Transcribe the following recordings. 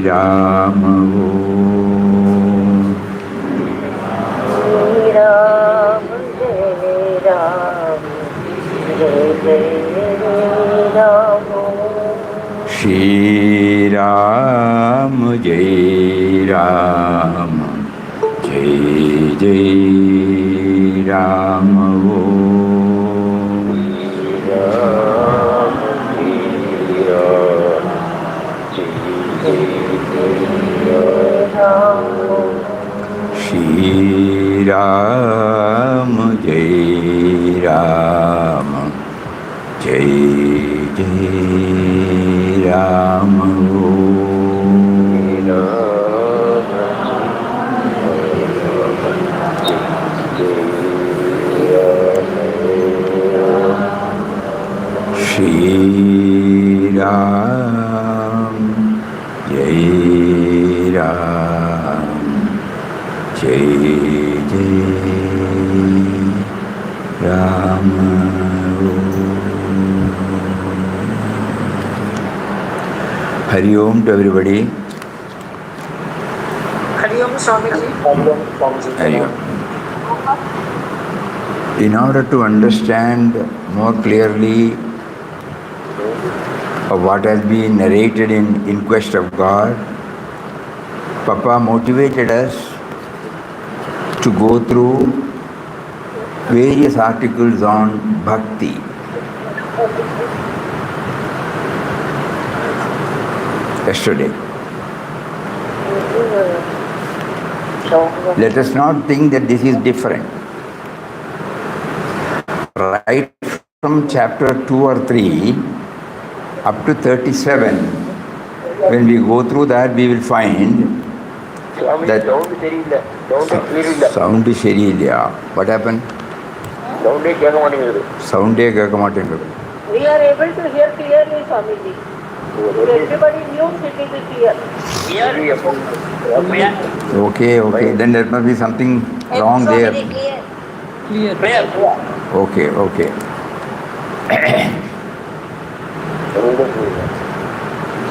Ram Shri Ram Jai Ram Jai Jai Ram Shri Ram Jai Ram Jai Jai Ram Shri Ram Jai Ram Jai Jai Ram. Hari Om to everybody. Hari Om Swamiji. Hari Om. In order to understand more clearly of what has been narrated in Quest of God, Papa motivated us to go through various articles on Bhakti. Yesterday. Let us not think that this is different. Right from chapter 2 or 3 up to 37, when we go through that, we will find that sound is sheriyilla. What happened? Sound is kekamatengu. We are able to hear clearly, Swamiji. Everybody knows it is clear. Okay. Then there must be something wrong there. Clear. Okay.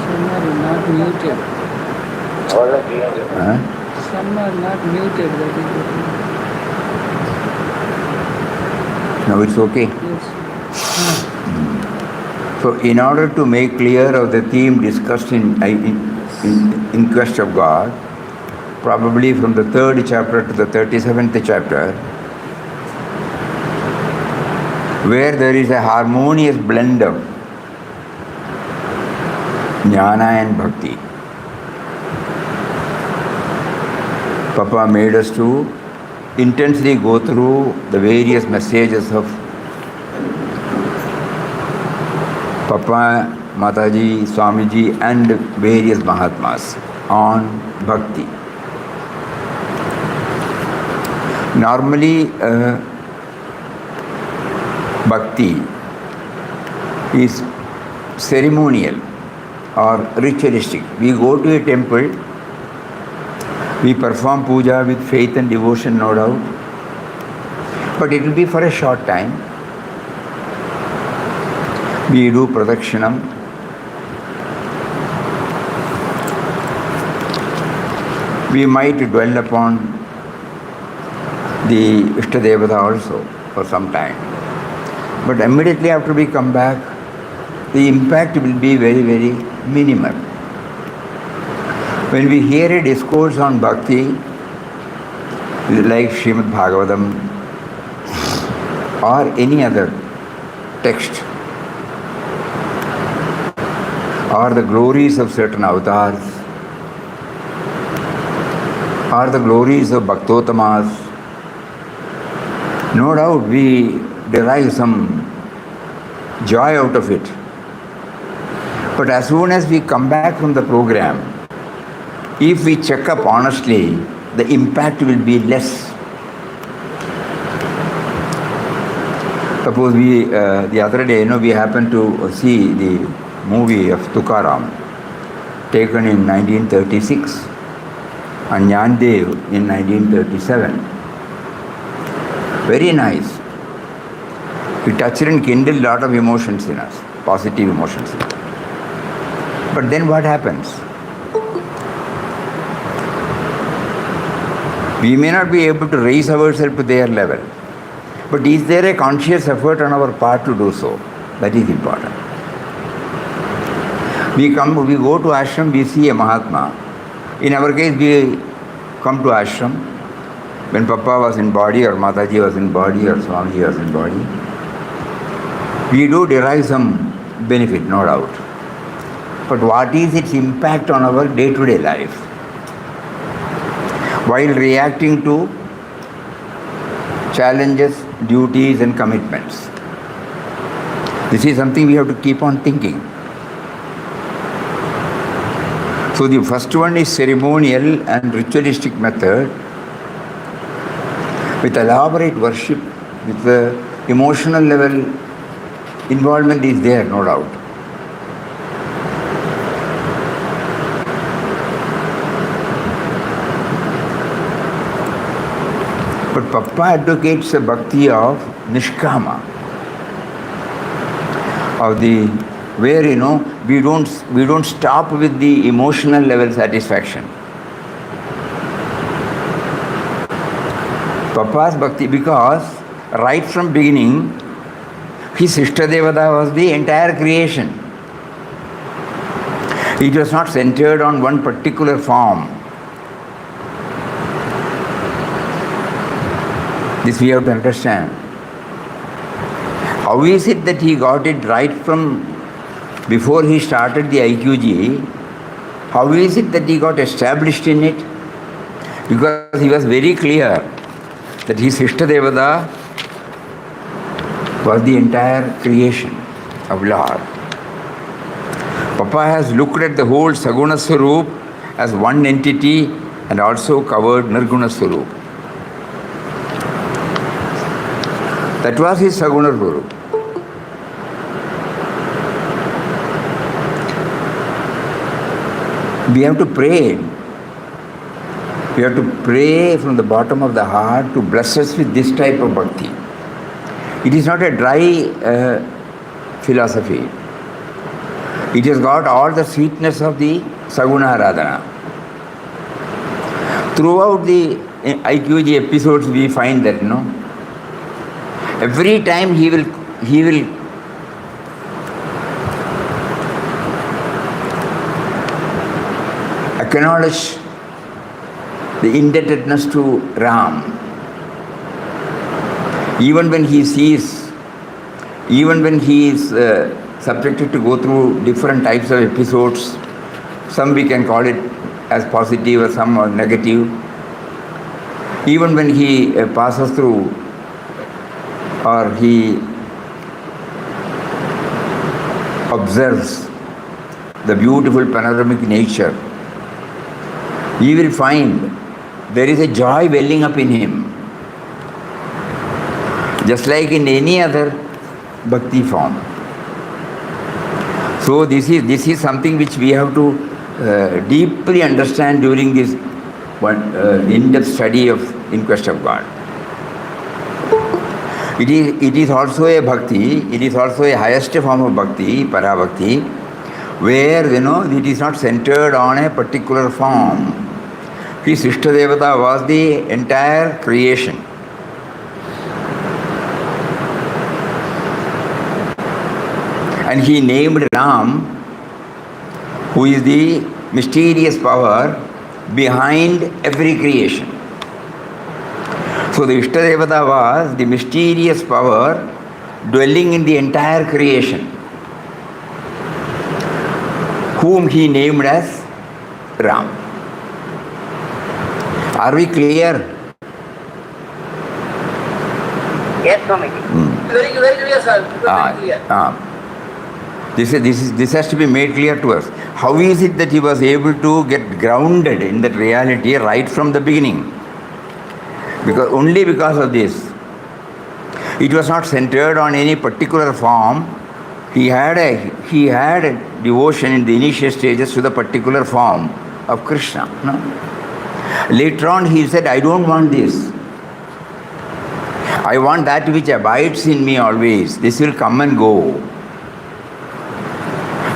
Some are not muted. Huh? Some are not muted. That is Now it's okay. yes. So in order to make clear of the theme discussed in Quest of God, probably from the 3rd chapter to the 37th chapter, where there is a harmonious blend of jnana and bhakti, Papa made us to intensely go through the various messages of Papa, Mataji, Swamiji and various Mahatmas on Bhakti. Normally, Bhakti is ceremonial or ritualistic. We go to a temple, we perform puja with faith and devotion, no doubt, but it will be for a short time. We do pradakshinam. We might dwell upon the Ishtadevata also for some time. But immediately after we come back, the impact will be very, very minimal. When we hear a discourse on Bhakti, like Srimad Bhagavatam or any other text, or the glories of certain avatars, or the glories of Bhaktotamas, no doubt we derive some joy out of it. But as soon as we come back from the program, if we check up honestly, the impact will be less. Suppose the other day, we happened to see the movie of Tukaram, taken in 1936, and Jnandev in 1937. Very nice. It touched and kindled a lot of emotions in us, positive emotions. But then what happens? We may not be able to raise ourselves to their level, but is there a conscious effort on our part to do so? That is important. We go to ashram, we see a Mahatma. In our case, we come to ashram when Papa was in body, or Mataji was in body, or Swamiji was in body. We do derive some benefit, no doubt. But what is its impact on our day-to-day life? While reacting to challenges, duties and commitments. This is something we have to keep on thinking. So the first one is ceremonial and ritualistic method with elaborate worship, with the emotional level involvement is there, no doubt. But Papa advocates a bhakti of nishkama, of the where we don't stop with the emotional level satisfaction. Papa's bhakti, because right from beginning, his Ishtadevata was the entire creation. It was not centered on one particular form. This we have to understand. How is it that he got it right from before he started the IQG? How is it that he got established in it? Because he was very clear that his Ishtadevata was the entire creation of Lord. Papa has looked at the whole Saguna Swarup as one entity and also covered Nirguna Swarup. That was his Saguna Swarup. We have to pray. We have to pray from the bottom of the heart to bless us with this type of bhakti. It is not a dry philosophy. It has got all the sweetness of the Saguna Aradhana. Throughout the IQG episodes we find that, every time he will acknowledge the indebtedness to Ram. Even when he is subjected to go through different types of episodes, some we can call it as positive or some are negative. Even when he passes through or he observes the beautiful panoramic nature, he will find there is a joy welling up in him, just like in any other bhakti form. So this is something which we have to deeply understand during this in-depth study of In Quest of God. It is also a bhakti, it is also a highest form of bhakti, para bhakti, where it is not centered on a particular form. His Ishtadevata was the entire creation. And he named Ram, who is the mysterious power behind every creation. So the Ishtadevata was the mysterious power dwelling in the entire creation, whom he named as Ram. Are we clear? Yes, Swamiji. Very clear, sir. Very clear. This has to be made clear to us. How is it that he was able to get grounded in that reality right from the beginning? Only because of this. It was not centered on any particular form. He had a devotion in the initial stages to the particular form of Krishna. No? Later on he said, I don't want this. I want that which abides in me always. This will come and go.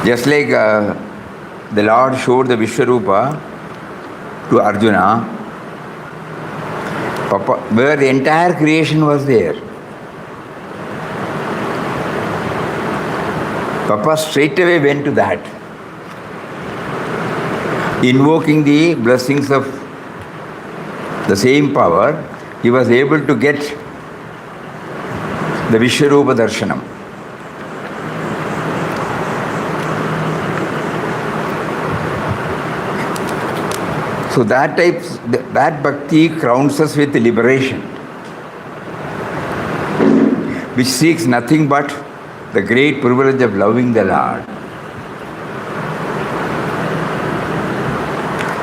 Just like the Lord showed the Vishwarupa to Arjuna, Papa, where the entire creation was there. Papa straight away went to that, invoking the blessings of the same power. He was able to get the Vishwarupa Darshanam. So that bhakti crowns us with liberation, which seeks nothing but the great privilege of loving the Lord.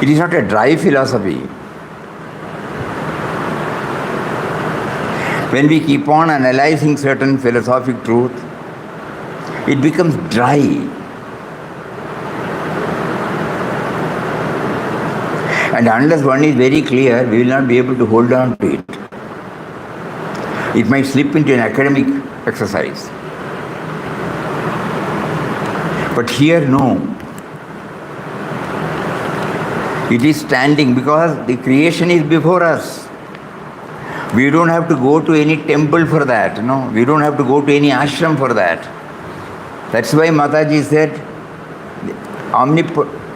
It is not a dry philosophy. When we keep on analyzing certain philosophic truth, it becomes dry. And unless one is very clear, we will not be able to hold on to it. It might slip into an academic exercise. But here, no. It is standing because the creation is before us. We don't have to go to any temple for that. No, we don't have to go to any ashram for that. That's why Mataji said,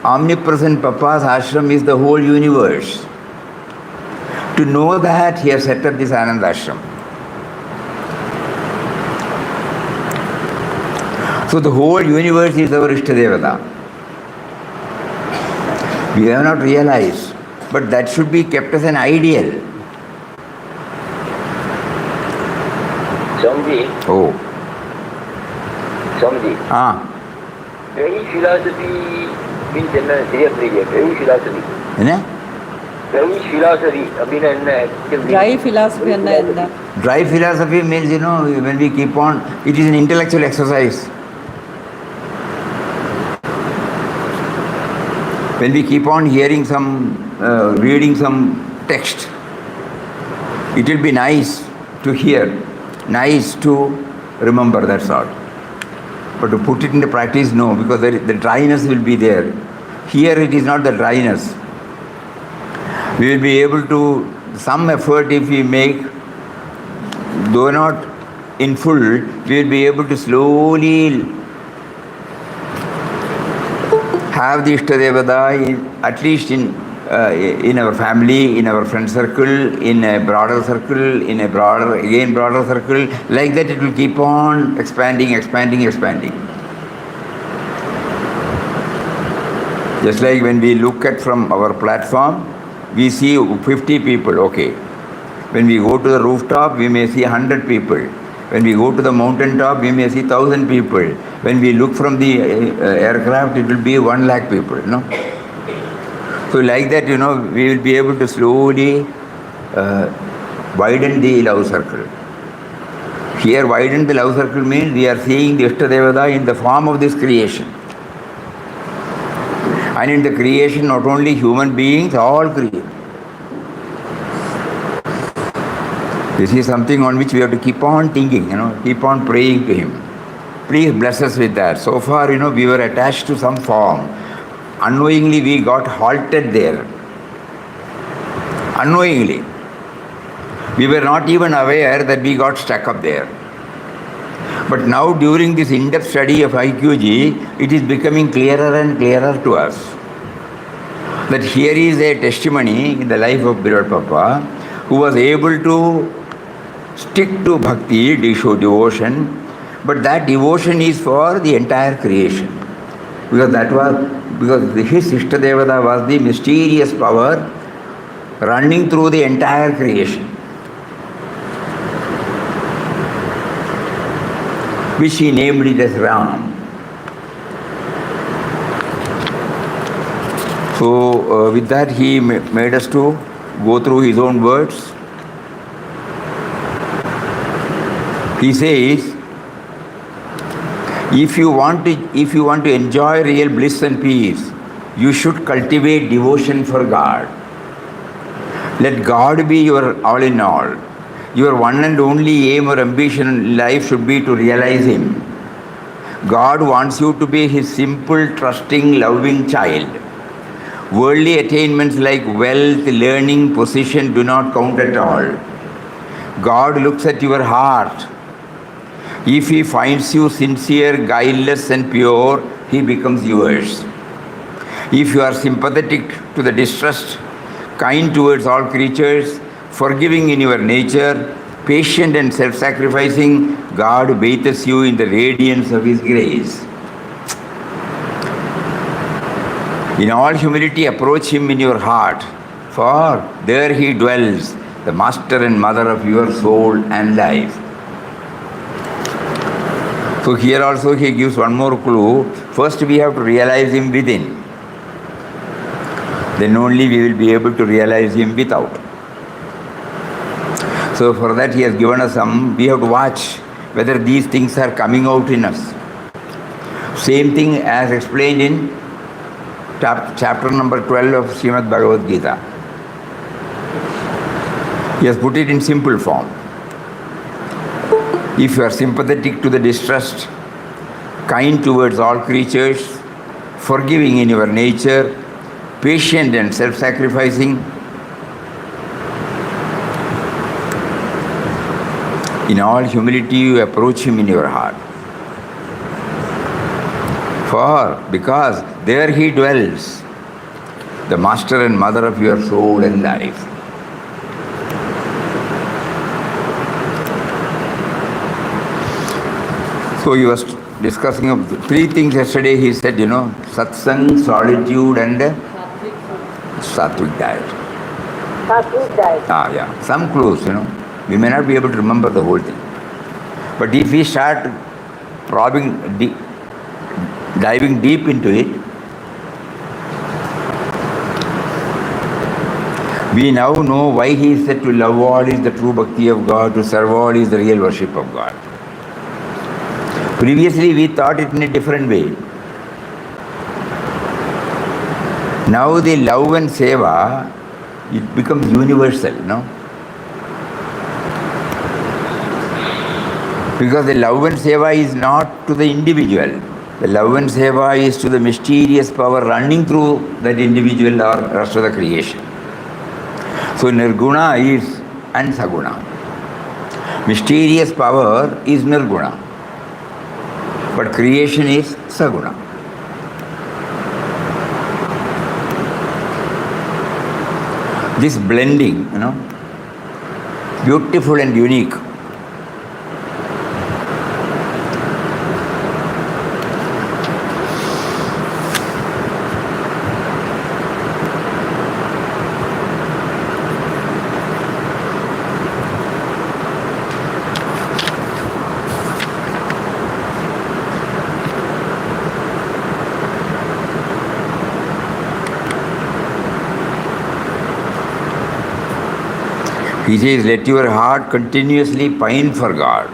omnipresent Papa's ashram is the whole universe. To know that, he has set up this Anandashram. So the whole universe is our Ishtadevata. We have not realized, but that should be kept as an ideal. Swamiji. Oh. Swamiji. Dry philosophy means என்ன சரியா புரியல. Dry philosophy. என்ன? Dry philosophy அப்படின்னா என்ன? Dry philosophy என்ன? Dry philosophy means, when we keep on, it is an intellectual exercise. When we keep on hearing reading some text, it will be nice to hear, nice to remember, that's all. But to put it into practice, no, because the dryness will be there. Here it is not the dryness. We will be able to, some effort if we make, though not in full, we will be able to slowly have the Ishtadevata, at least in our family, in our friend circle, in a broader circle, in a broader circle. Like that it will keep on expanding. Just like when we look at from our platform, we see 50 people, okay. When we go to the rooftop, we may see 100 people. When we go to the mountain top, we may see 1,000 people. When we look from the aircraft, it will be 1 lakh people, no? So like that, we will be able to slowly widen the love circle. Here, widen the love circle means we are seeing the Ishtadevata in the form of this creation. And in the creation, not only human beings, all creation. This is something on which we have to keep on thinking, keep on praying to Him. Please bless us with that. So far, we were attached to some form. Unknowingly, we got halted there. Unknowingly. We were not even aware that we got stuck up there. But now, during this in-depth study of IQG, it is becoming clearer and clearer to us that here is a testimony in the life of beloved Papa, who was able to stick to bhakti, devotion, but that devotion is for the entire creation. Because his Ishtadevata was the mysterious power running through the entire creation, which he named it as Ram. So with that he made us to go through his own words. He says, if you want to enjoy real bliss and peace, you should cultivate devotion for God. Let God be your all in all. Your one and only aim or ambition in life should be to realize Him. God wants you to be His simple, trusting, loving child, Worldly attainments like wealth, learning, position do not count at all. God looks at your heart. If He finds you sincere, guileless and pure, He becomes yours. If you are sympathetic to the distressed, kind towards all creatures, forgiving in your nature, patient and self-sacrificing, God bathes you in the radiance of His grace. In all humility, approach Him in your heart, for there He dwells, the master and mother of your soul and life. So here also he gives one more clue. First we have to realize Him within. Then only we will be able to realize Him without. So for that he has given us we have to watch whether these things are coming out in us. Same thing as explained in chapter number 12 of Srimad Bhagavad Gita. He has put it in simple form. If you are sympathetic to the distressed, kind towards all creatures, forgiving in your nature, patient and self-sacrificing, in all humility you approach Him in your heart. Because there He dwells, the master and mother of your soul and life. So he was discussing of three things yesterday. He said, satsang, solitude and sattvic diet. Sattvic diet. Yeah. Some clues, We may not be able to remember the whole thing. But if we start diving deep into it, we now know why he said to love all is the true bhakti of God, to serve all is the real worship of God. Previously we thought it in a different way. Now the love and seva, it becomes universal, Because the love and seva is not to the individual. The love and seva is to the mysterious power running through that individual or rest of the creation. So nirguna is and saguna. Mysterious power is nirguna, but creation is saguna. This blending, beautiful and unique. He says, let your heart continuously pine for God.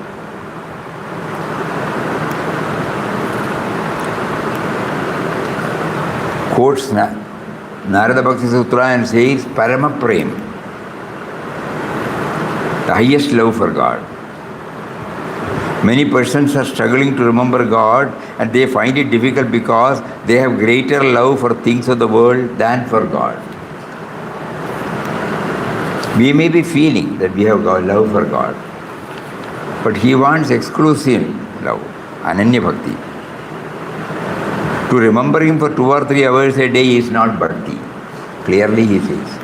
Quotes Narada Bhakti Sutra and says, Parama Prem, the highest love for God. Many persons are struggling to remember God and they find it difficult because they have greater love for things of the world than for God. We may be feeling that we have love for God, but He wants exclusive love, Ananya Bhakti. To remember Him for 2 or 3 hours a day is not Bhakti. Clearly He says.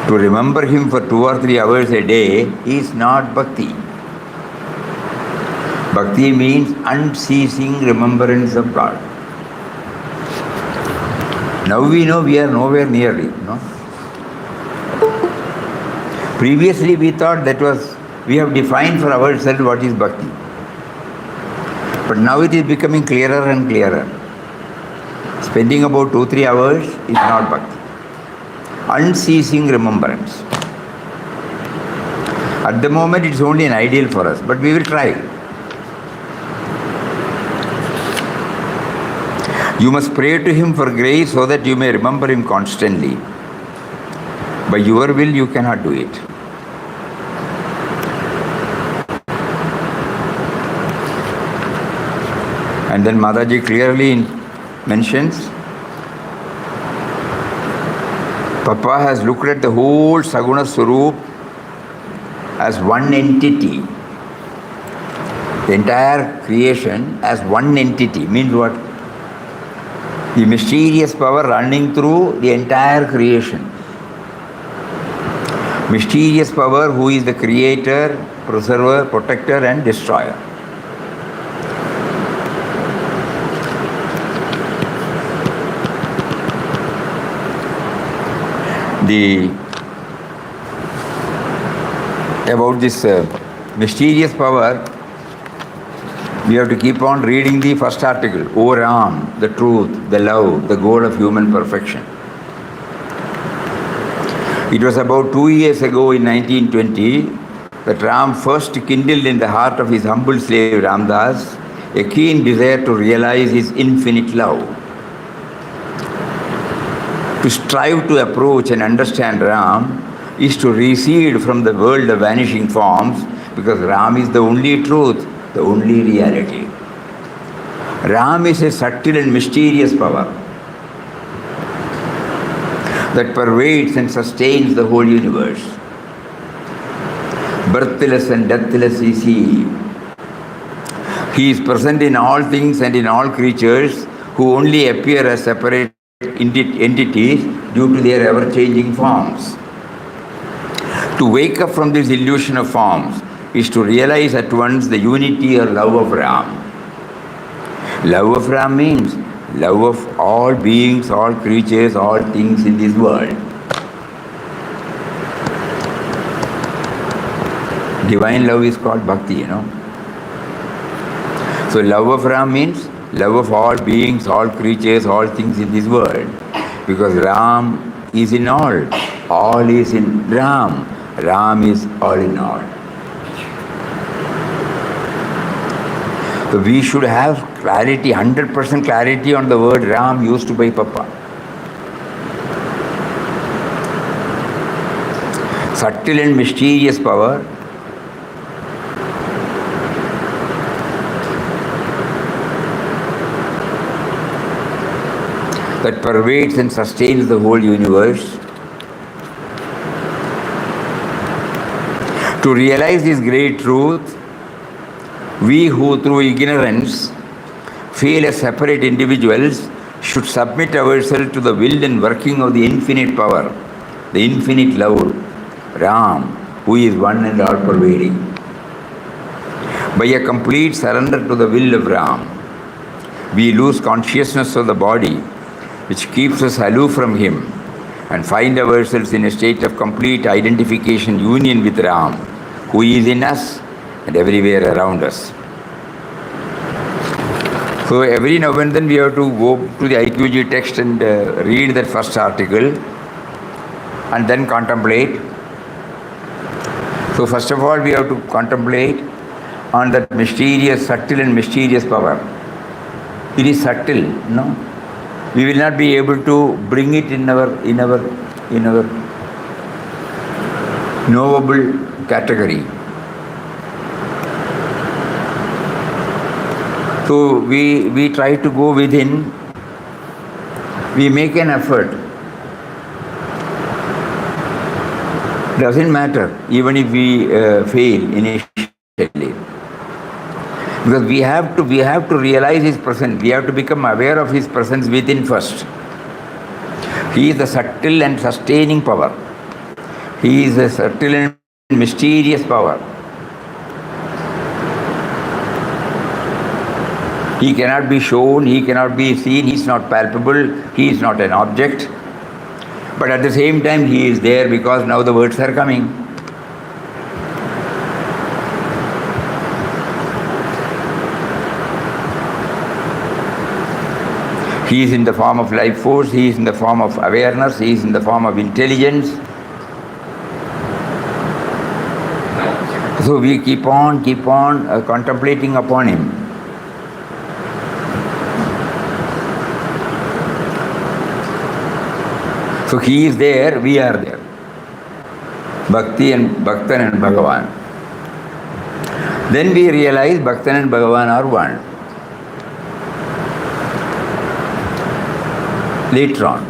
To remember Him for 2 or 3 hours a day is not Bhakti. Bhakti means unceasing remembrance of God. Now we know we are nowhere near it, Previously we thought we have defined for ourselves what is bhakti. But now it is becoming clearer and clearer. Spending about 2-3 hours is not bhakti. Unceasing remembrance. At the moment it's only an ideal for us, but we will try. You must pray to Him for grace so that you may remember Him constantly. By your will you cannot do it. And then Mataji clearly mentions, Papa has looked at the whole Saguna Swarup as one entity. The entire creation as one entity means what? The mysterious power running through the entire creation. Mysterious power who is the creator, preserver, protector and destroyer. About this mysterious power, we have to keep on reading the first article. O Ram, the truth, the love, the goal of human perfection. It was about 2 years ago in 1920 that Ram first kindled in the heart of his humble slave Ramdas a keen desire to realize his infinite love. To strive to approach and understand Ram is to recede from the world of vanishing forms, because Ram is the only truth, the only reality. Ram is a subtle and mysterious power that pervades and sustains the whole universe. Birthless and deathless is He. He is present in all things and in all creatures who only appear as separate entities due to their ever-changing forms. To wake up from this illusion of forms is to realize at once the unity or love of Ram. Love of Ram means love of all beings, all creatures, all things in this world. Divine love is called Bhakti, you know. So love of Ram means love of all beings, all creatures, all things in this world. Because Ram is in all is in Ram. Ram is all in all. So we should have clarity, 100% clarity on the word Ram used by Papa. Subtle and mysterious power that pervades and sustains the whole universe. To realize this great truth, we who through ignorance feel as separate individuals should submit ourselves to the will and working of the infinite power, the infinite love, Ram, who is one and all pervading. By a complete surrender to the will of Ram, we lose consciousness of the body, which keeps us aloof from Him, and find ourselves in a state of complete identification, union with Ram, who is in us and everywhere around us. So every now and then we have to go to the IQG text and read that first article and then contemplate. So first of all we have to contemplate on that mysterious, subtle and mysterious power. It is subtle, no? We will not be able to bring it in our knowable category. So we try to go within, we make an effort. Doesn't matter, even if we fail initially. Because we have to realize His presence. We have to become aware of His presence within first. He is the subtle and sustaining power. He is a subtle and mysterious power. He cannot be shown, He cannot be seen, He is not palpable, He is not an object. But at the same time He is there, because now the words are coming. He is in the form of life force, He is in the form of awareness, He is in the form of intelligence. So we keep on contemplating upon Him. So He is there, we are there. Bhakti and Bhaktan and Bhagavan. Then we realize Bhaktan and Bhagavan are one. Later on.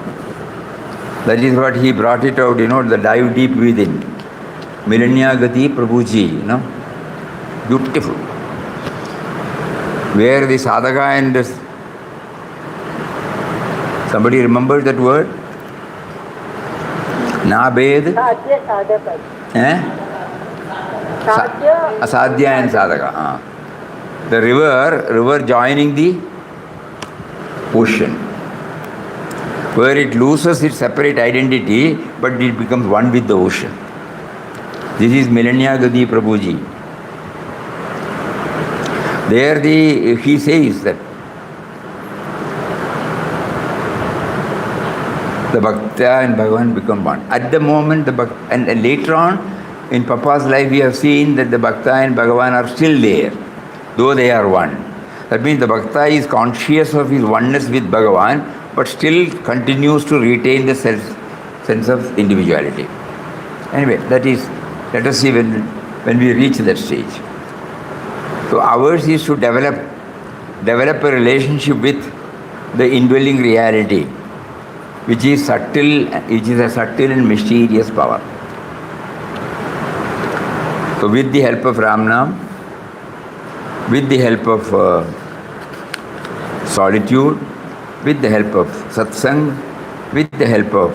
That is what he brought it out, the dive deep within. Milanyagati Prabhuji, Beautiful. Where the sadhaka and somebody remembers that word? Nabed? Sadhya sadhaka. Asadhya and sadhaka. The river joining the ocean. Where it loses its separate identity, but it becomes one with the ocean. This is Milanyagati Prabhuji. There he says that the Bhakta and Bhagavan become one. At the moment, and later on, in Papa's life, we have seen that the Bhakta and Bhagavan are still there, though they are one. That means the Bhakta is conscious of his oneness with Bhagavan, but still continues to retain the sense of individuality. Anyway, let us see when we reach that stage. So ours is to develop a relationship with the indwelling reality, which is a subtle and mysterious power. So with the help of Ramnam, with the help of solitude, with the help of Satsang, with the help of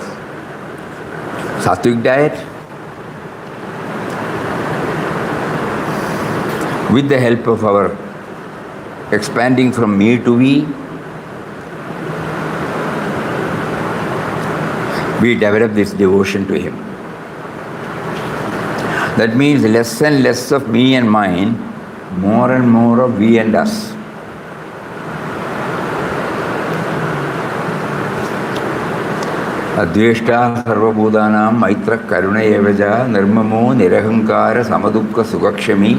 Sattvic diet, with the help of our expanding from me to we develop this devotion to him. That means less and less of me and mine, more and more of we and us. Adveshta sarvabhudanam maitra karuna evaja nirmamo nirahankara samadukka sugakshami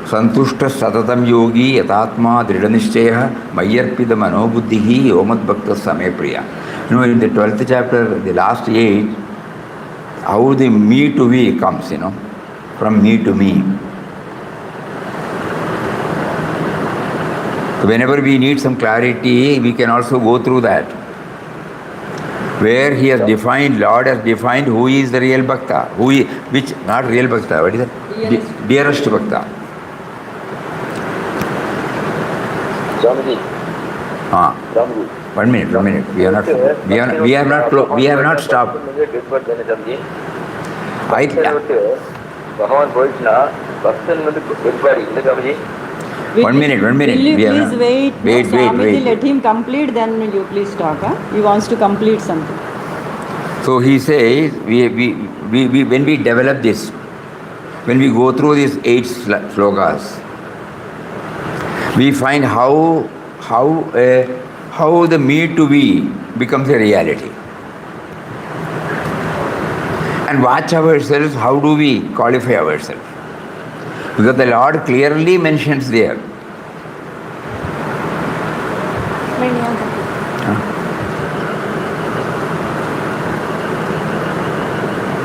santushta satatam yogi yatatma dridhanishchaya mayarpida manobuddhihi omad bhakta same priya. In the 12th chapter, the last 8, how the me to we comes, from me to me. So whenever we need some clarity, we can also go through that. Where he has defined, Lord has defined who is the real Bhakta, not real Bhakta, what is it? Dearest Bhakta. Swamiji. Swamiji. 1 minute. We have not stopped. One minute. Will you please wait? Swamiji, let him complete, then you please talk. He wants to complete something. So he says, when we develop this, when we go through these 8 slokas, we find how the me to we becomes a reality. And watch ourselves, how do we qualify ourselves? Because the Lord clearly mentions there.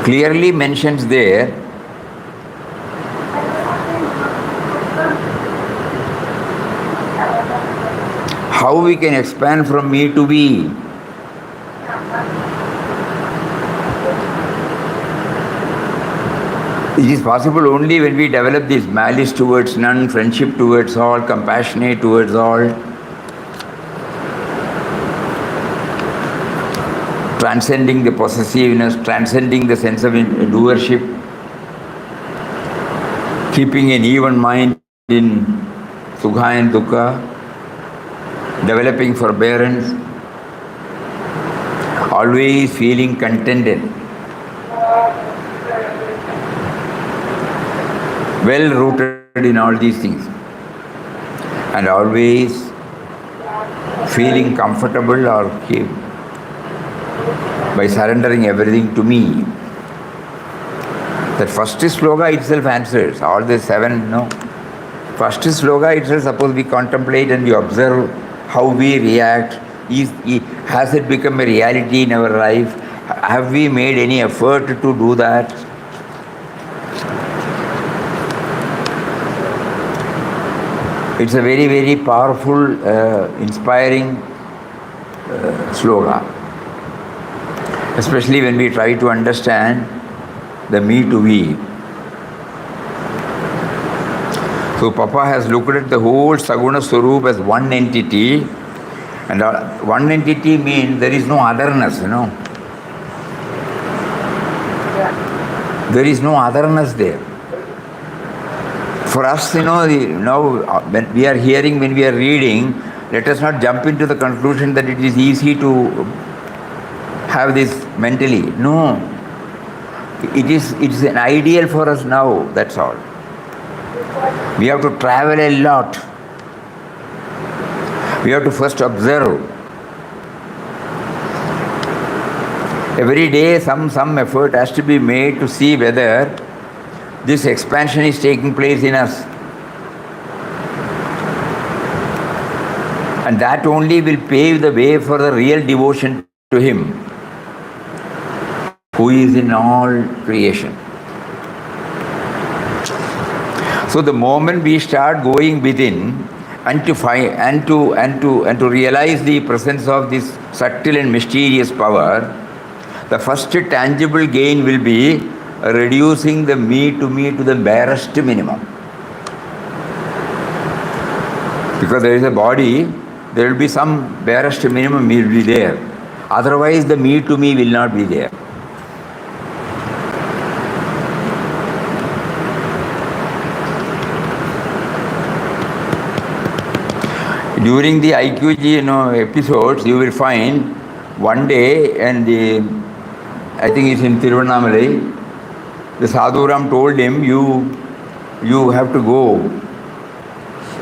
Clearly mentions there how we can expand from me to we. It is possible only when we develop this malice towards none, friendship towards all, compassionate towards all, transcending the possessiveness, transcending the sense of doership, keeping an even mind in sukha and dukkha, developing forbearance, always feeling contented, well rooted in all these things, and always feeling comfortable or by surrendering everything to me. That first sloka itself answers all the 7, no? First sloka itself, suppose we contemplate and we observe how we react. Has it become a reality in our life? Have we made any effort to do that? It's a very, very powerful, inspiring sloka. Especially when we try to understand the me to we. So Papa has looked at the whole Saguna Swarup as one entity, and one entity means there is no otherness, There is no otherness there. For us, now when we are hearing, when we are reading, let us not jump into the conclusion that it is easy to have this mentally. No. It's an ideal for us now, that's all. We have to travel a lot. We have to first observe. Every day some effort has to be made to see whether this expansion is taking place in us. And that only will pave the way for the real devotion to Him, who is in all creation. So the moment we start going within and to find and to realize the presence of this subtle and mysterious power, the first tangible gain will be reducing the me to the barest minimum. Because there is a body, there will be some barest minimum will be there. Otherwise the me to me will not be there. During the IQG episodes, you will find one day, and I think it's in Tiruvannamalai, the Sadhuram told him, you have to go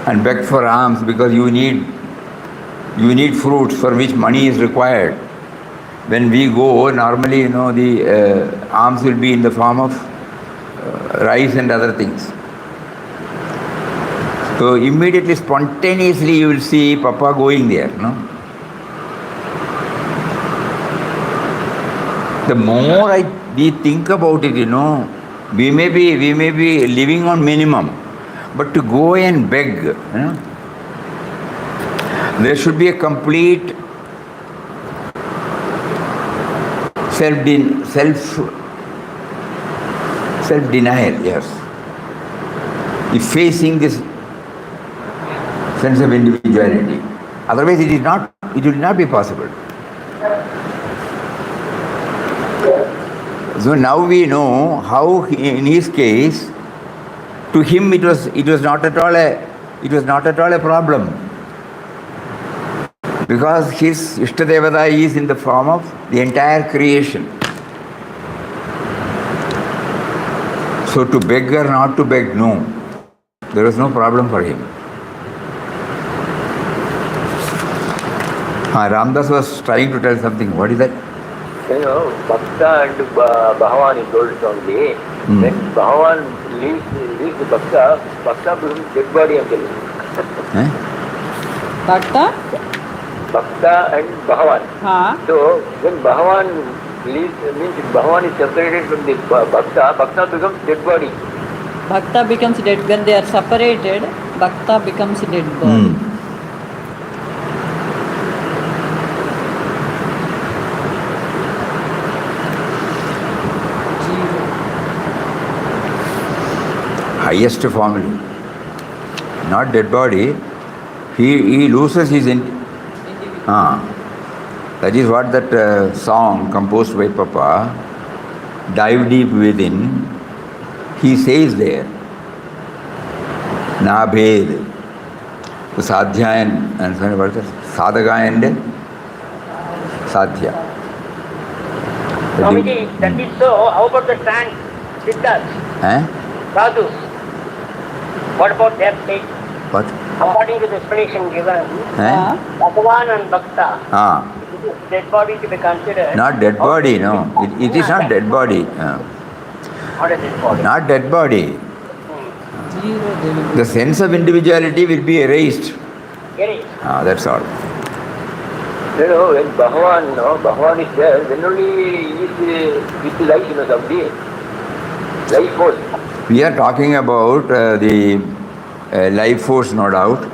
and beg for alms because you need fruits for which money is required. When we go, normally, the alms will be in the form of rice and other things. So immediately, spontaneously, you will see Papa going there, The more we think about it, we may be living on minimum, but to go and beg, there should be a complete self-denial, yes. Effacing this sense of individuality. Otherwise it will not be possible. So now we know how in his case, to him it was not at all a problem. Because his Ishtadevata is in the form of the entire creation. So to beg or not to beg, no. There was no problem for him. Ramdas was trying to tell something. What is that? Bhakta and Bhagavan is told strongly. When Bhagavan leaves the Bhakta becomes dead body until. Bhakta and Bhagavan. So when Bhagavan leaves, means Bhagavan is separated from the Bhakta becomes dead body. Bhakta becomes dead. When they are separated, Bhakta becomes dead body. Highest formula. Not dead body. He loses his that is what that song composed by Papa, Dive Deep Within, he says there, Na Bhed, Sadhya and Sadhaka and Sadhya. Swamiji, that is so. How about the trance? Siddhas? Sadhus? What about their state? What? According to the explanation given, Bhagavan and Bhakta, dead body to be considered. Not dead body, no. It is not dead body. Not a dead body. Not dead body. The sense of individuality will be erased. That's all. When Bhagavan is there, then only is with the life, somebody. Life force. We are talking about the life force, no doubt.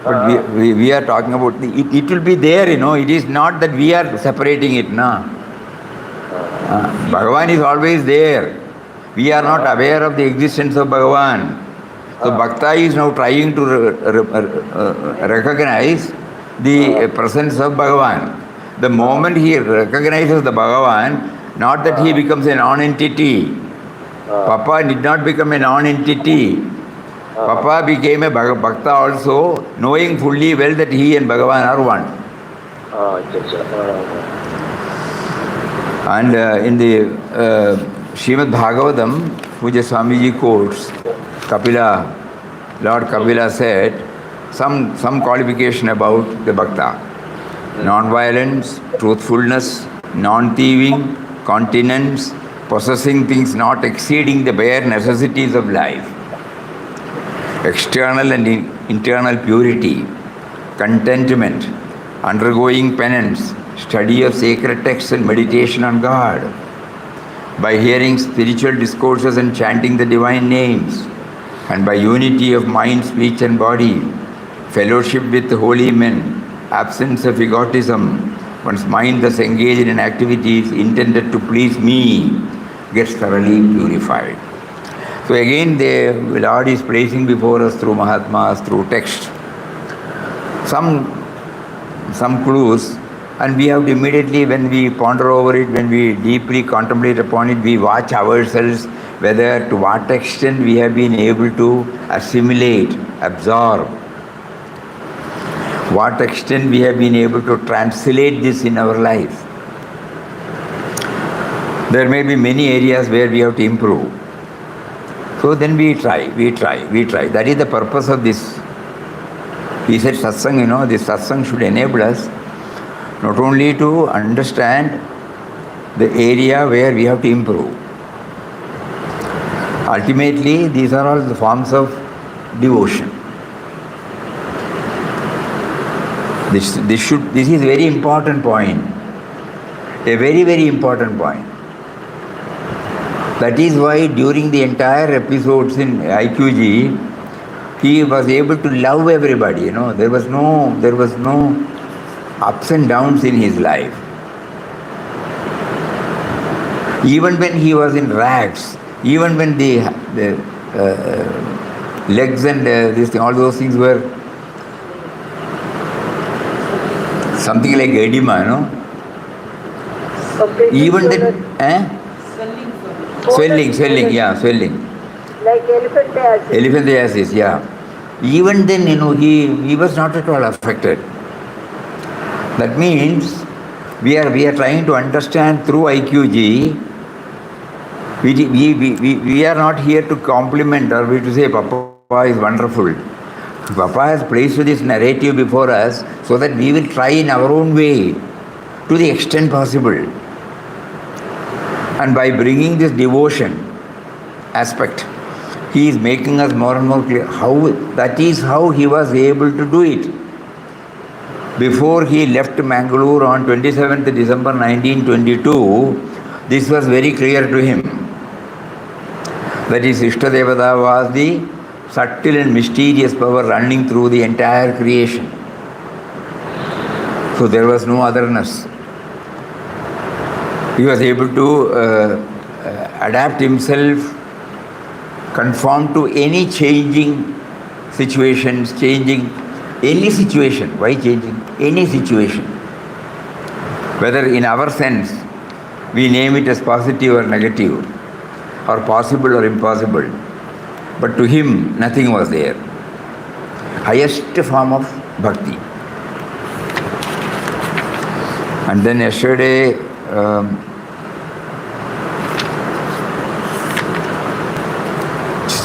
But we are talking about it will be there, It is not that we are separating it, no. Bhagavan is always there. We are not aware of the existence of Bhagavan. So Bhakta is now trying to recognize the presence of Bhagavan. The moment he recognizes the Bhagavan, not that he becomes a non-entity. Papa did not become a non-entity. Papa became a Bhakta also, knowing fully well that he and Bhagavan are one. And in the Srimad Bhagavatam, Pujya Swami Ji quotes, Lord Kapila said, some qualification about the Bhakta. Non-violence, truthfulness, non-thieving, continence, possessing things not exceeding the bare necessities of life. External and internal purity, contentment, undergoing penance, study of sacred texts and meditation on God, by hearing spiritual discourses and chanting the divine names, and by unity of mind, speech and body, fellowship with holy men, absence of egotism, one's mind thus engaged in activities intended to please me, gets thoroughly purified. So again the Lord is placing before us through Mahatmas, through text, some clues, and we have to immediately, when we ponder over it, when we deeply contemplate upon it, we watch ourselves whether to what extent we have been able to assimilate, absorb, what extent we have been able to translate this in our life. There may be many areas where we have to improve. So then we try. That is the purpose of this. He said Satsang, this Satsang should enable us not only to understand the area where we have to improve. Ultimately, these are all the forms of devotion. This is a very important point. A very, very important point. That is why during the entire episodes in IQG, he was able to love everybody. There was no ups and downs in his life. Even when he was in rags, even when the legs and all those things were something like edema, even then, swelling. Like elephantiasis, yeah. Even then, he was not at all affected. That means we are trying to understand through IQG. We are not here to compliment or to say Papa is wonderful. Papa has placed this narrative before us so that we will try in our own way to the extent possible. And by bringing this devotion aspect, he is making us more and more clear that is how he was able to do it. Before he left Mangalore on 27th December 1922, this was very clear to him. That his Ishtadevata was the subtle and mysterious power running through the entire creation. So there was no otherness. He was able to adapt himself, conform to any changing situations, any situation. Why changing? Any situation. Whether in our sense, we name it as positive or negative, or possible or impossible. But to him, nothing was there. Highest form of bhakti. And then yesterday,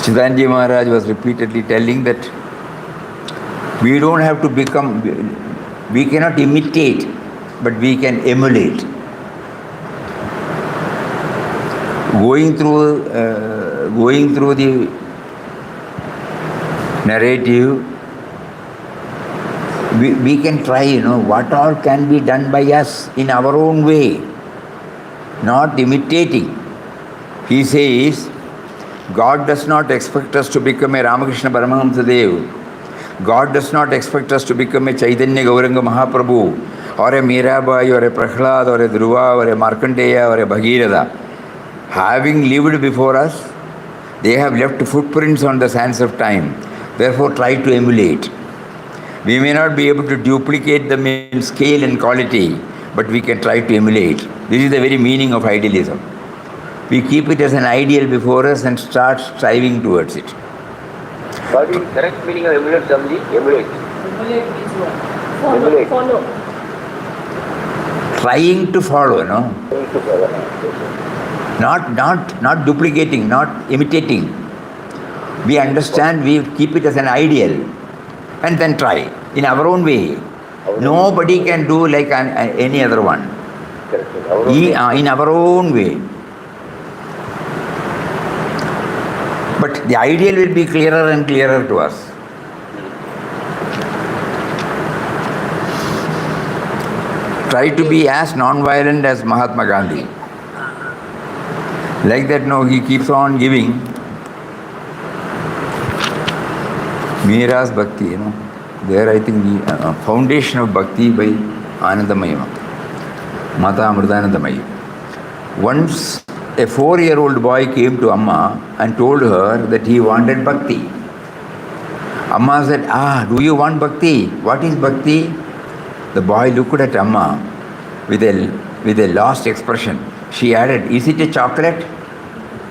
Chidanji Maharaj was repeatedly telling that we don't have to become, we cannot imitate, but we can emulate. Going through the narrative, we can try, what all can be done by us in our own way, not imitating. He says, God does not expect us to become a Ramakrishna Paramahamsa Dev. God does not expect us to become a Chaitanya Gauranga Mahaprabhu or a Mirabai, or a Prahlad, or a Dhruva, or a Markandeya, or a Bhagirath, having lived before us, they have left footprints on the sands of time. Therefore, try to emulate. We may not be able to duplicate them in scale and quality, but we can try to emulate. This is the very meaning of idealism. We keep it as an ideal before us and start striving towards it. What is the correct meaning of emulate, Swamiji? Emulate. Emulate means what? Emulate. Follow. Trying to follow, no? Trying to follow. Not duplicating, not imitating. We understand, we keep it as an ideal and then try in our own way. Nobody can do like any other one. In our own way. But the ideal will be clearer and clearer to us. Try to be as non-violent as Mahatma Gandhi. Like that, no, he keeps on giving. Meera's Bhakti, you know. There I think the foundation of Bhakti by Anandamayi, Mata Amritanandamayi. Once a 4-year-old boy came to Amma and told her that he wanted Bhakti. Amma said, do you want Bhakti? What is Bhakti? The boy looked at Amma with a lost expression. She added, is it a chocolate?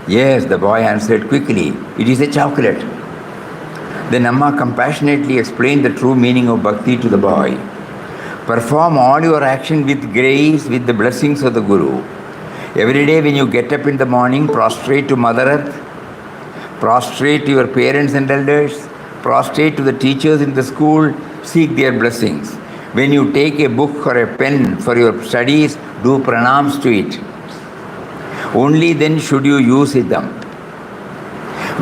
Yes, the boy answered quickly, it is a chocolate. Then Amma compassionately explained the true meaning of Bhakti to the boy. Perform all your action with grace, with the blessings of the Guru. Every day when you get up in the morning, prostrate to Mother Earth, prostrate to your parents and elders, prostrate to the teachers in the school, seek their blessings. When you take a book or a pen for your studies, do pranams to it. Only then should you use them.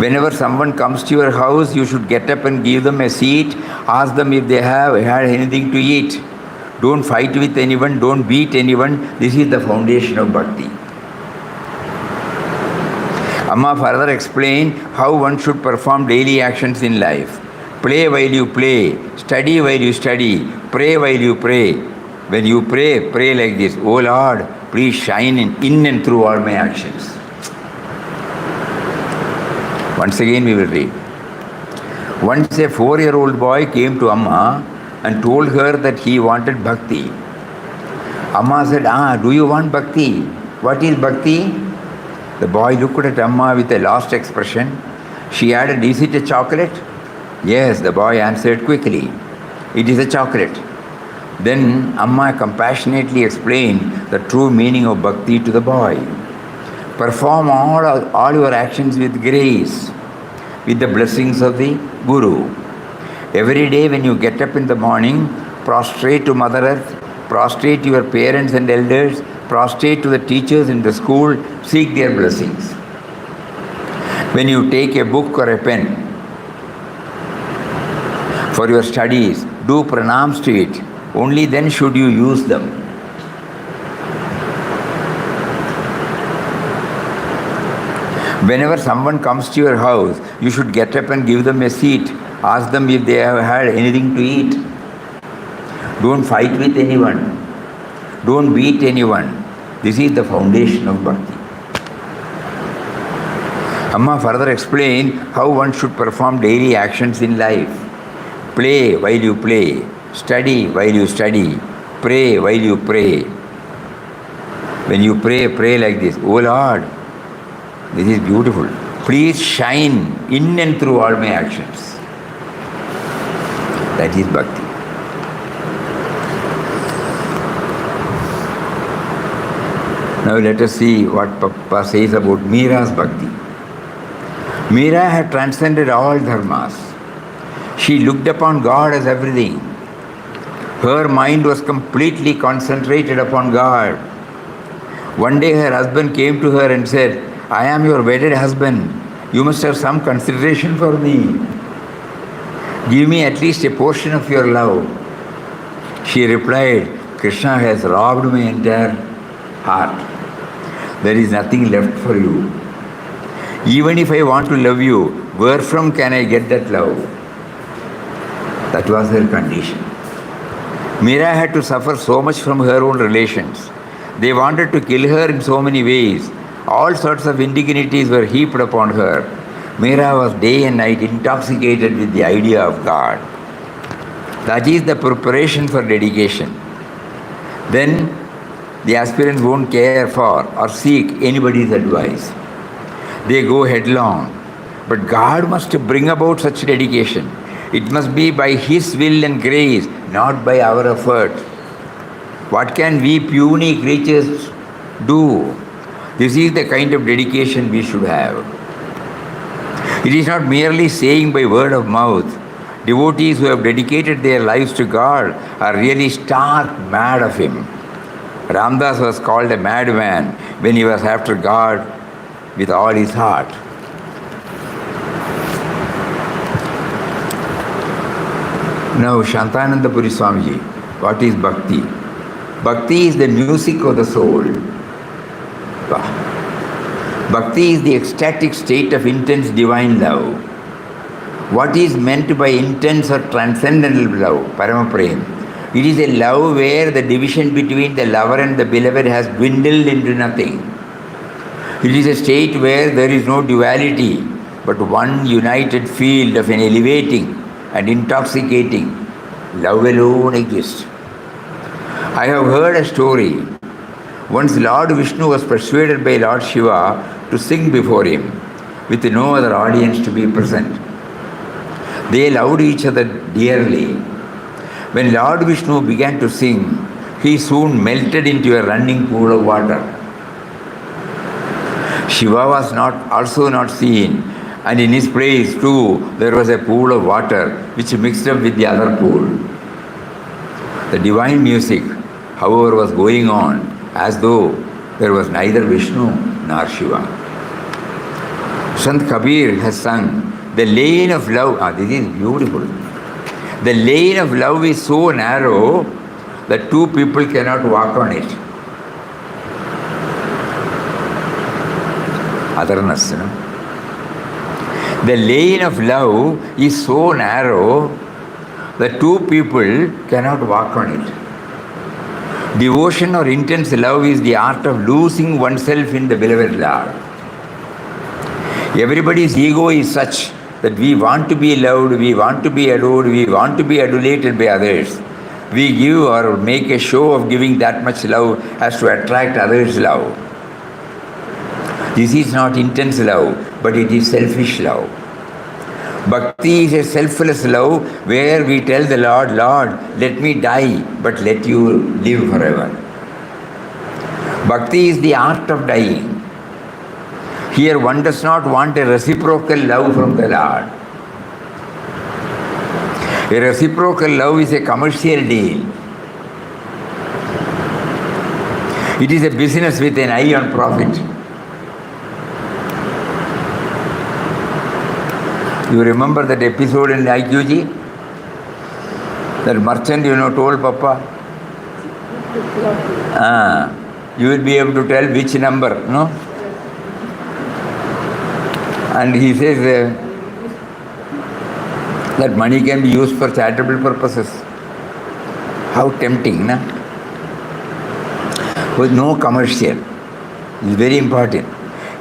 Whenever someone comes to your house, you should get up and give them a seat, ask them if they have had anything to eat. Don't fight with anyone, don't beat anyone. This is the foundation of Bhakti. Amma further explained how one should perform daily actions in life. Play while you play, study while you study, pray while you pray. When you pray, pray like this, O Lord, please shine in and through all my actions. Once again we will read. Once a 4-year-old boy came to Amma and told her that he wanted Bhakti. Amma said, do you want Bhakti? What is Bhakti? The boy looked at Amma with a lost expression. She added, is it a chocolate? Yes, the boy answered quickly, it is a chocolate. Then Amma compassionately explained the true meaning of Bhakti to the boy. Perform all your actions with grace, with the blessings of the Guru. Every day when you get up in the morning, prostrate to Mother Earth, prostrate to your parents and elders, prostrate to the teachers in the school, seek their blessings. When you take a book or a pen for your studies, do pranams to it. Only then should you use them. Whenever someone comes to your house, you should get up and give them a seat. Ask them if they have had anything to eat. Don't fight with anyone. Don't beat anyone. This is the foundation of Bhakti. Amma further explained how one should perform daily actions in life. Play while you play. Study while you study. Pray while you pray. When you pray, pray like this. Oh Lord, this is beautiful. Please shine in and through all my actions. That is Bhakti. Now let us see what Papa says about Meera's Bhakti. Meera had transcended all dharmas. She looked upon God as everything. Her mind was completely concentrated upon God. One day her husband came to her and said, I am your wedded husband. You must have some consideration for me. Give me at least a portion of your love. She replied, Krishna has robbed my entire heart. There is nothing left for you. Even if I want to love you, where from can I get that love? That was her condition. Meera had to suffer so much from her own relations. They wanted to kill her in so many ways. All sorts of indignities were heaped upon her. Meera was day and night intoxicated with the idea of God. That is the preparation for dedication. Then the aspirants won't care for or seek anybody's advice. They go headlong. But God must bring about such dedication. It must be by His will and grace, not by our effort. What can we puny creatures do? This is the kind of dedication we should have. It is not merely saying by word of mouth. Devotees who have dedicated their lives to God are really stark mad of Him. Ramdas was called a madman when he was after God with all his heart. Now, Shantananda Puri Swamiji, what is Bhakti? Bhakti is the music of the soul. Bhakti is the ecstatic state of intense divine love. What is meant by intense or transcendental love? Parama Prem. It is a love where the division between the lover and the beloved has dwindled into nothing. It is a state where there is no duality, but one united field of an elevating and intoxicating love alone exists. I have heard a story. Once Lord Vishnu was persuaded by Lord Shiva to sing before him, with no other audience to be present. They loved each other dearly. When Lord Vishnu began to sing, he soon melted into a running pool of water. Shiva was also not seen, and in his place too there was a pool of water which mixed up with the other pool. The divine music, however, was going on as though there was neither Vishnu nor Shiva. Sant Kabir has sung, the lane of love, this is beautiful. The lane of love is so narrow that two people cannot walk on it. Otherness, you know. The lane of love is so narrow that two people cannot walk on it. Devotion or intense love is the art of losing oneself in the beloved Lord. Everybody's ego is such that we want to be loved, we want to be adored, we want to be adulated by others. We give or make a show of giving that much love as to attract others' love. This is not intense love, but it is selfish love. Bhakti is a selfless love where we tell the Lord, Lord, let me die, but let you live forever. Bhakti is the art of dying. Here one does not want a reciprocal love from the Lord. A reciprocal love is a commercial deal. It is a business with an eye on profit. You remember that episode in IQG? That merchant, told Papa, you will be able to tell which number, no? And he says that money can be used for charitable purposes. How tempting, na? With no commercial. It's very important.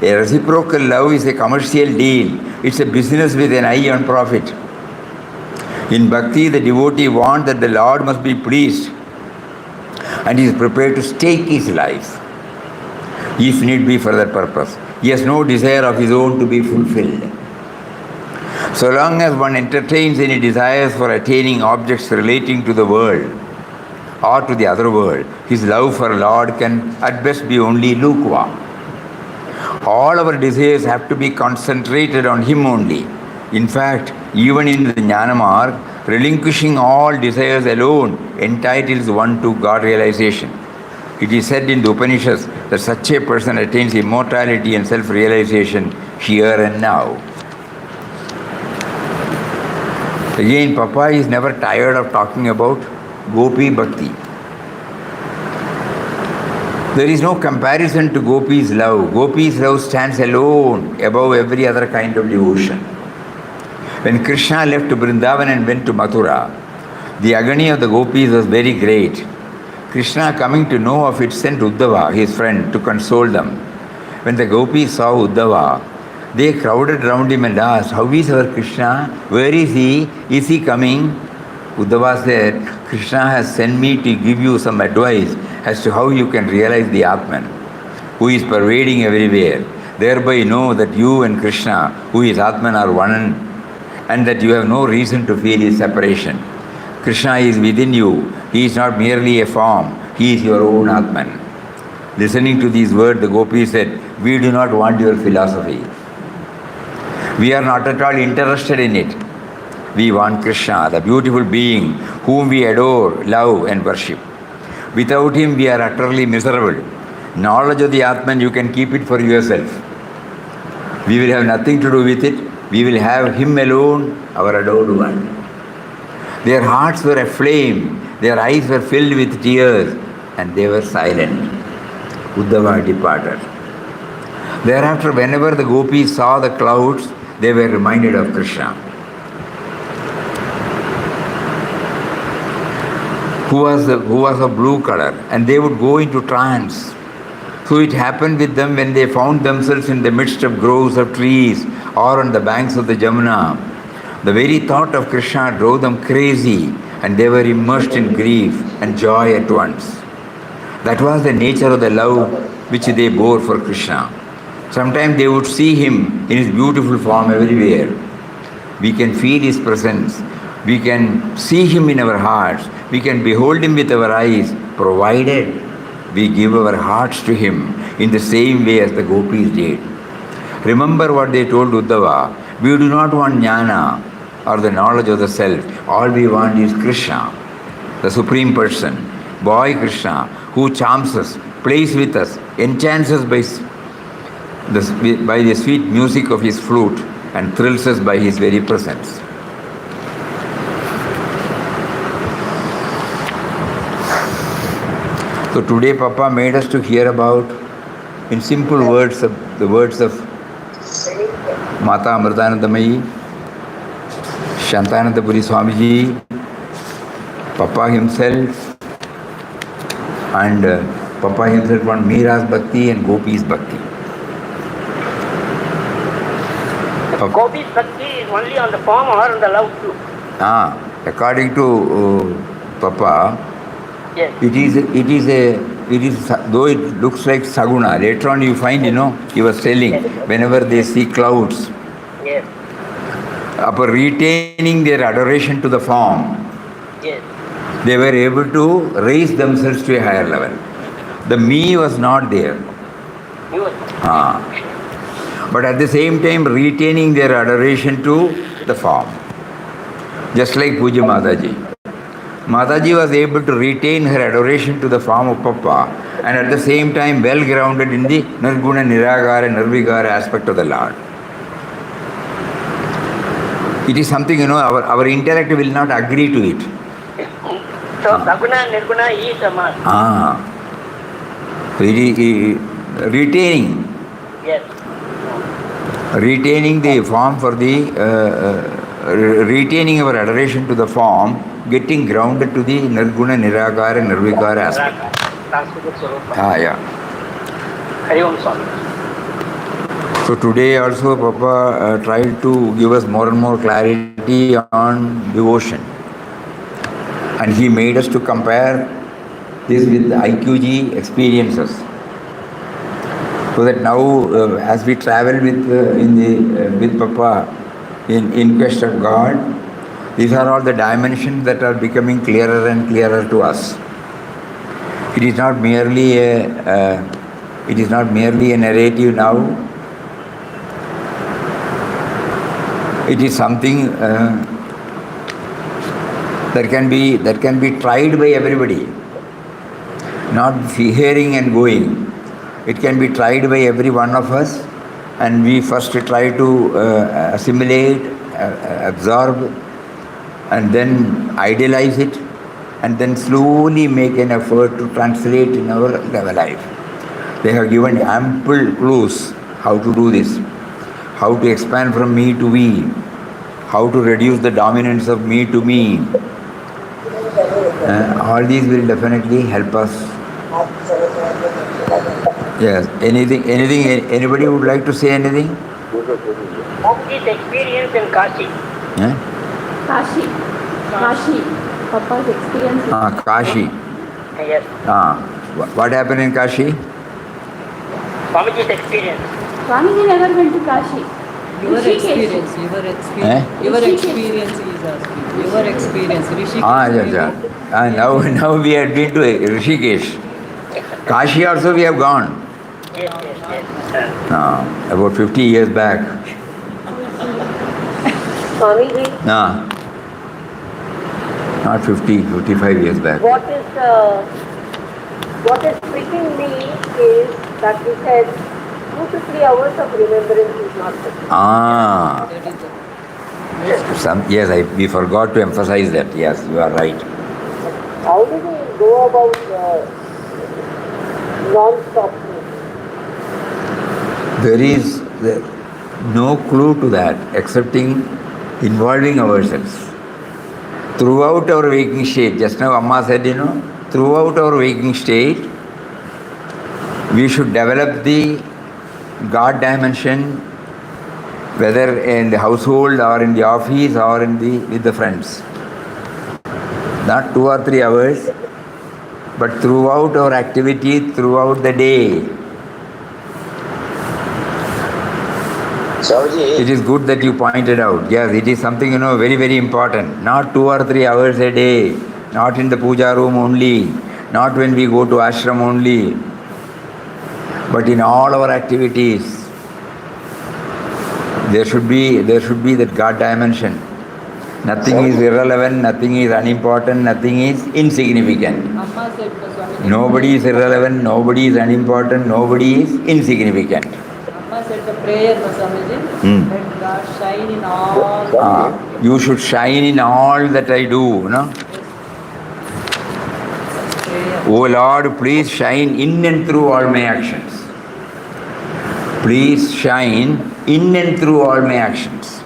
A reciprocal love is a commercial deal. It's a business with an eye on profit. In Bhakti, the devotee wants that the Lord must be pleased and he is prepared to stake his life, if need be, for that purpose. He has no desire of his own to be fulfilled. So long as one entertains any desires for attaining objects relating to the world or to the other world, his love for Lord can at best be only lukewarm. All our desires have to be concentrated on Him only. In fact, even in the Jnana Marg, relinquishing all desires alone entitles one to God realization. It is said in the Upanishads that such a person attains immortality and self-realization here and now. Again, Papa is never tired of talking about Gopi Bhakti. There is no comparison to Gopi's love. Gopi's love stands alone above every other kind of devotion. When Krishna left Vrindavan and went to Mathura, The agony of the gopis was very great. Krishna, coming to know of it, sent Uddhava, his friend, to console them. When the gopis saw Uddhava, they crowded round him and asked, "How is our Krishna? Where is he? Is he coming?" Uddhava said, "Krishna has sent me to give you some advice as to how you can realize the Atman, who is pervading everywhere. Thereby know that you and Krishna, who is Atman, are one, and that you have no reason to feel his separation. Krishna is within you. He is not merely a form. He is your own Atman." Listening to these words, the gopis said, "We do not want your philosophy. We are not at all interested in it. We want Krishna, the beautiful being whom we adore, love and worship. Without him we are utterly miserable. Knowledge of the Atman, you can keep it for yourself. We will have nothing to do with it. We will have him alone, our adored one." Their hearts were aflame. Their eyes were filled with tears and they were silent. Uddhava departed. Thereafter, whenever the gopis saw the clouds, they were reminded of Krishna, who was of blue color, and they would go into trance. So it happened with them when they found themselves in the midst of groves of trees or on the banks of the Jamuna. The very thought of Krishna drove them crazy, and they were immersed in grief and joy at once. That was the nature of the love which they bore for Krishna. Sometimes they would see him in his beautiful form everywhere. We can feel his presence. We can see him in our hearts. We can behold him with our eyes, provided we give our hearts to him in the same way as the gopis did. Remember what they told Uddhava. We do not want jnana or the knowledge of the self. All we want is Krishna, the Supreme Person, boy Krishna, who charms us, plays with us, enchants us by the sweet music of his flute and thrills us by his very presence. So today Papa made us to hear about, in simple words, the words of Mata Amritanandamayi, Shantananda Puri Swamiji, Papa himself, and Papa himself on Meera's Bhakti and Gopi's Bhakti. Gopi's Bhakti is only on the form or on the love too? According to Papa, yes. It is though it looks like Saguna. Later on you find, he was telling, whenever they see clouds, yes, upon retaining their adoration to the form, yes, they were able to raise themselves to a higher level. The me was not there. But at the same time retaining their adoration to the form. Just like Pujya Mataji. Mataji was able to retain her adoration to the form of Papa and at the same time well grounded in the Nirguna, Niragara, Nirvigara aspect of the Lord. It is something, our intellect will not agree to it. So Saguna and Nirguna is a must. So it is retaining. Yes. Retaining the form for the, retaining our adoration to the form, getting grounded to the Nirguna, Niragara, Nirvikara aspect. So today also Papa tried to give us more and more clarity on devotion. And he made us to compare this with the IQG experiences. So that now as we travel with Papa in quest of God, these are all the dimensions that are becoming clearer and clearer to us. It is not merely a narrative now. It is something that can be tried by everybody, not hearing and going. It can be tried by every one of us, and we first try to assimilate, absorb, and then idealize it, and then slowly make an effort to translate in our life. They have given ample clues how to do this, how to expand from me to we, how to reduce the dominance of me to me, All these will definitely help us. Yes. Anything, anybody would like to say anything? His experience in Kashi. Kashi. Papa's experience. Kashi. Yes. What happened in Kashi? Swamiji's experience. Swamiji never went to Kashi. Your experience he is asking. Your experience. Rishikesh. Yes. Now we have been to Rishikesh. Kashi also we have gone. Yes. About 50 years back. Swamiji. Not 50, 55 years back. What is pricking me is that he said 2 to 3 hours of remembrance is not sufficient. Yes, we forgot to emphasize that. Yes, you are right. How do we go about non-stop? There is no clue to that excepting involving ourselves. Throughout our waking state, just now Amma said, throughout our waking state, we should develop the God dimension, whether in the household or in the office or with the friends. Not 2 or 3 hours, but throughout our activity, throughout the day. It is good that you pointed out. Yes, it is something, very, very important. Not 2 or 3 hours a day, not in the puja room only, not when we go to ashram only, but in all our activities. There should be that God dimension. Nothing is irrelevant, nothing is unimportant, nothing is insignificant. Amma said, Swamiji. Nobody is irrelevant, nobody is unimportant, nobody is insignificant. Amma said the prayer, Swamiji. Let God shine in all. You should shine in all that I do, Oh Lord, please shine in and through all my actions. Please shine in and through all my actions.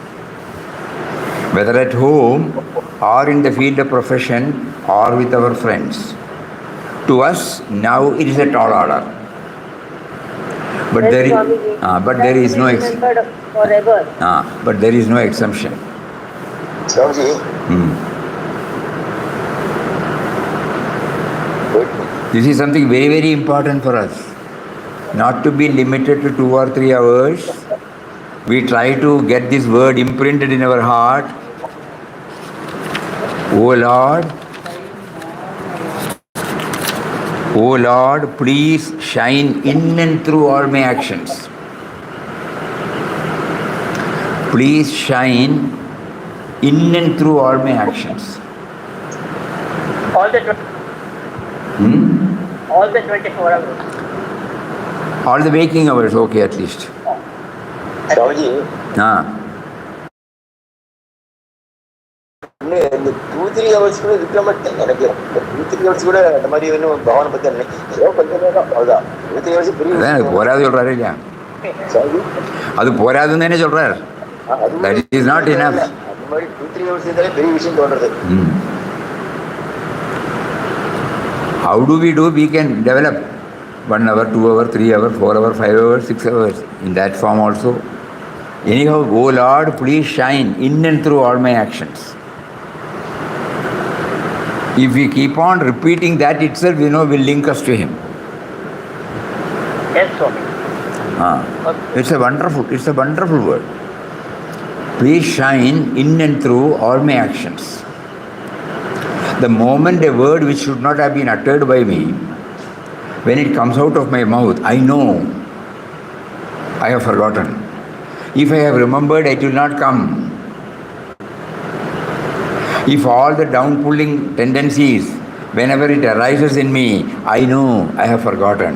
Whether at home or in the field of profession or with our friends. To us, now it is a tall order. But there is no exception. But there is no exemption. This is something very, very important for us. Not to be limited to 2 or 3 hours. We try to get this word imprinted in our heart. Oh Lord, please shine in and through all my actions. Please shine in and through all my actions. All the 24 hours. All the waking hours, okay, at least. Swamiji, the 2-3 hours கூட இருக்க மாட்டேன் எனக்கு 2-3 hours கூட அந்த மாதிரி இன்னும் பகவானை பத்தி ஏதோ கொஞ்சம் நேரம் அவ்வளோதான் 2-3 hours பெரிய போராது சொல்றாரு இல்லையா அது போராதுன்னு தானே சொல்றாரு that is not enough. அந்த மாதிரி 2-3 hours இருந்தாலே பெரிய விஷயம் தோன்றது. How do? We can develop 1 hour, 2 hour, 3 hour, 4 hour, 5 hours, 6 hours in that form also. Anyhow, oh Lord, please shine in and through all my actions. If we keep on repeating that itself, will link us to Him. Yes, Swami. It's a wonderful word. Please shine in and through all my actions. The moment a word which should not have been uttered by me, when it comes out of my mouth, I know I have forgotten. If I have remembered, it will not come. If all the down-pulling tendencies, whenever it arises in me, I know I have forgotten.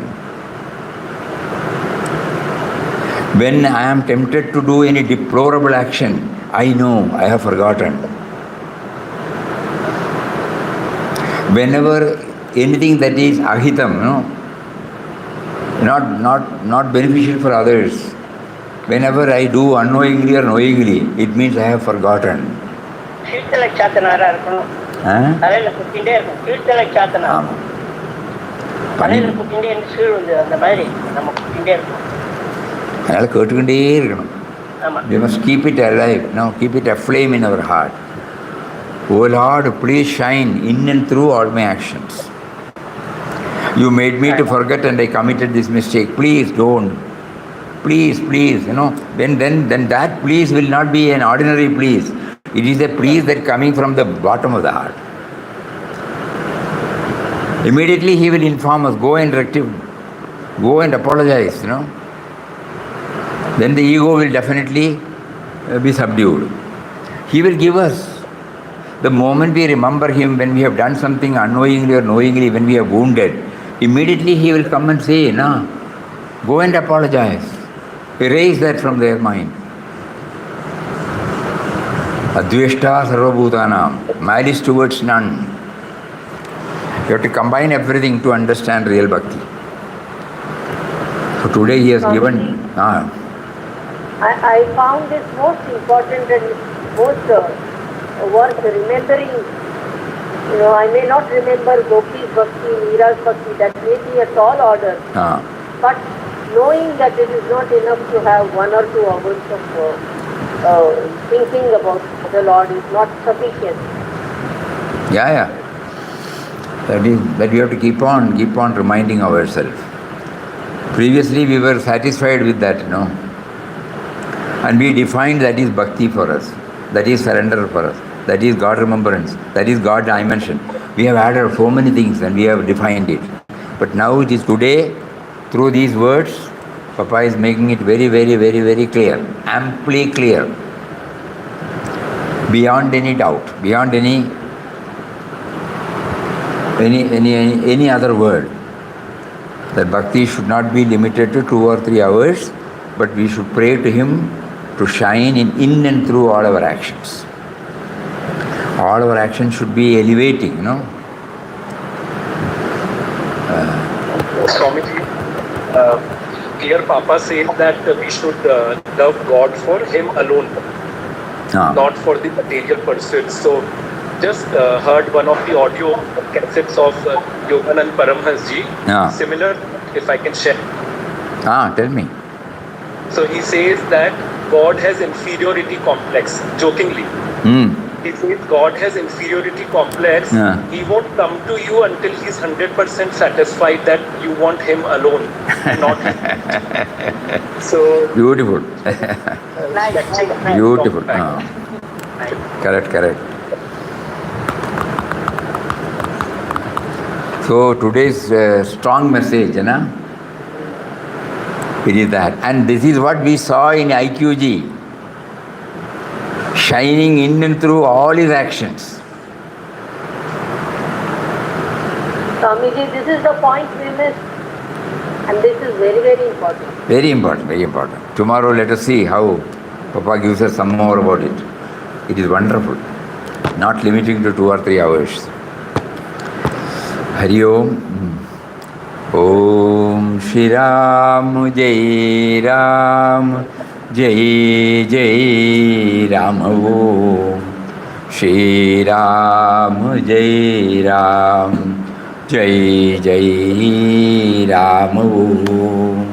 When I am tempted to do any deplorable action, I know I have forgotten. Whenever anything that is ahitam, not beneficial for others, whenever I do unknowingly or knowingly, it means I have forgotten. தலையில் குத்திகிட்டே இருக்கும், கீழ்த்தலை சாத்தனா தலையில் குத்திகிட்டே கீழ் வந்து அந்த மாதிரி நம்ம குத்திகிட்டே இருக்கும். அதனால் கேட்டுக்கிட்டே இருக்கணும். We must keep it alive, keep it aflame in our heart. Oh Lord, please shine in and through all my actions. You made me to forget and I committed this mistake. Please don't. Please, then that please will not be an ordinary please. It is a please that coming from the bottom of the heart. Immediately he will inform us, go and go and apologize, Then the ego will definitely be subdued. He will give us. The moment we remember him, when we have done something unknowingly or knowingly, when we are wounded, immediately he will come and say, go and apologize. Erase that from their mind. Adveshta sarvabhutanam, malice towards none. You have to combine everything to understand real bhakti. So today he has given... I found this most important and most worth remembering. I may not remember Gopi's Bhakti, Meera's Bhakti, that may be a tall order. But knowing that it is not enough to have 1 or 2 hours of thinking about the Lord is not sufficient. Yeah. That we have to keep on reminding ourselves. Previously we were satisfied with that, And we defined that is bhakti for us. That is surrender for us. That is God remembrance. That is God dimension. We have added so many things and we have defined it. But now it is today, through these words, Papa is making it very, very, very, very clear. Amply clear. Beyond any doubt. Beyond any other word. That bhakti should not be limited to 2 or 3 hours, but we should pray to him to shine in and through all our actions. All our actions should be elevating, Swamiji, here Papa says that we should love God for him alone, not for the material pursuits. So, just heard one of the audio cassettes of Yoganand Paramhans ji. Similar, if I can share. Tell me. So he says that God has inferiority complex, jokingly. He says God has inferiority complex. He won't come to you until he's 100% satisfied that you want him alone and not him. So beautiful. Beautiful. Correct. So today's strong message, it is that. And this is what we saw in IQG. Shining in and through all his actions. Swamiji, this is the point we missed. And this is very, very important. Very important. Tomorrow let us see how Papa gives us some more about it. It is wonderful. Not limiting to 2 or 3 hours. Hari Om. Om Shri Ram Jai Ram Jai Jai Ram Om Shri Ram Jai Ram Jai Jai Ram Om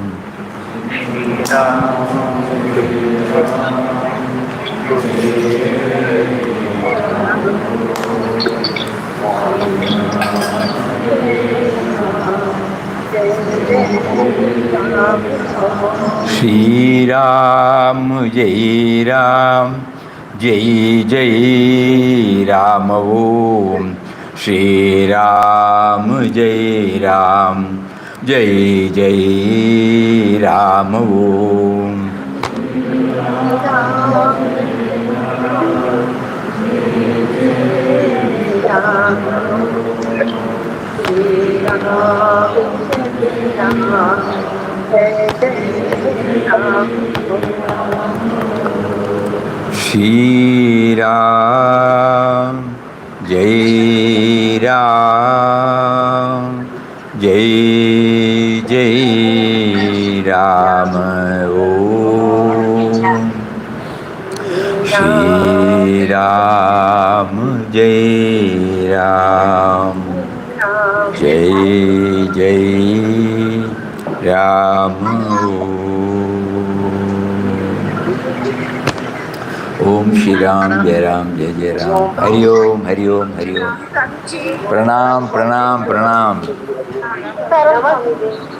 Shri Ram Jai Ram Jai Jai Ram Om Shri Ram Jai Ram Jai Jai Ram Om Shri Ram Jai Ram Jai Jai Ram Om Shri Ram Jai Ram. Om Shri Ram, Jai Ram, Jai Jai Ram. Hari Om, Hari Om, Hari Om. Pranam, Pranam, Pranam.